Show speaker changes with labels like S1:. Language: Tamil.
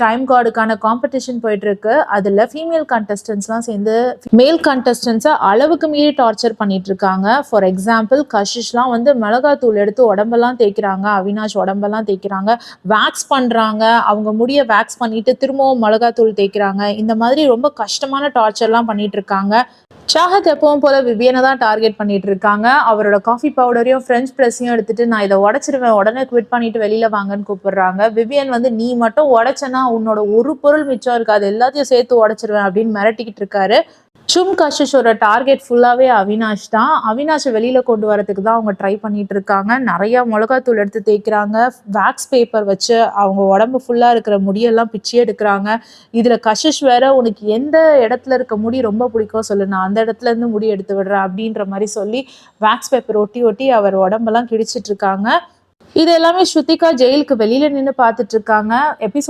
S1: டைம் கார்டுக்கான காம்படிஷன் போயிட்டு இருக்கு. அதுல ஃபீமேல் கண்டஸ்டன்ட்ஸ்லாம் சேர்ந்து மேல் கண்டஸ்டன்ட்ஸை அளவுக்கு மீறி டார்ச்சர் பண்ணிட்டு இருக்காங்க. ஃபார் எக்ஸாம்பிள் கஷிஷ்லாம் வந்து மிளகாத்தூள் எடுத்து உடம்பெல்லாம் தேய்க்கிறாங்க, அவினாஷ் உடம்பெல்லாம் தேய்க்கிறாங்க, வேக்ஸ் பண்றாங்க, அவங்க முடிய வேக்ஸ் பண்ணிட்டு திரும்பவும் மிளகாத்தூள் தேய்க்கிறாங்க. இந்த மாதிரி ரொம்ப கஷ்டமான டார்ச்சர்லாம் பண்ணிட்டு இருக்காங்க. சாஹத் எப்பவும் போல விவியனை தான் டார்கெட் பண்ணிட்டு இருக்காங்க. அவரோட காஃபி பவுடரையும் ஃப்ரெஞ்ச் ப்ரெஸ்ஸையும் எடுத்துட்டு நான் இதை உடச்சிருவேன், உடனே குவிட் பண்ணிட்டு வெளியில வாங்கன்னு கூப்பிடுறாங்க. விவியன் வந்து நீ மட்டும் உடச்சனா உன்னோட ஒரு பொருள் மிச்சம் இருக்காது, எல்லாத்தையும் சேர்த்து உடச்சிருவேன் அப்படின்னு மிரட்டிக்கிட்டு இருக்காரு. கஷிஷோட டார்கெட் ஃபுல்லாவே அவினாஷ் தான். அவினாஷை வெளியில கொண்டு வரதுக்கு தான் அவங்க ட்ரை பண்ணிட்டு இருக்காங்க. நிறைய மிளகாத்தூள் எடுத்து தேய்க்கிறாங்க, வேக்ஸ் பேப்பர் வச்சு அவங்க உடம்பு ஃபுல்லா இருக்கிற முடியெல்லாம் பிச்சு எடுக்கிறாங்க. இதுல கஷிஷ் வேற உனக்கு எந்த இடத்துல இருக்க முடி ரொம்ப பிடிக்கும் சொல்லு, நான் அந்த இடத்துல இருந்து முடி எடுத்து விடுறேன் அப்படின்ற மாதிரி சொல்லி வேக்ஸ் பேப்பர் ஒட்டி ஒட்டி அவர் உடம்பெல்லாம் கிழிச்சிட்டு இருக்காங்க. இது எல்லாமே ஸ்ருதிகா ஜெயிலுக்கு வெளியில நின்று பார்த்துட்டு இருக்காங்க. எபிசோட்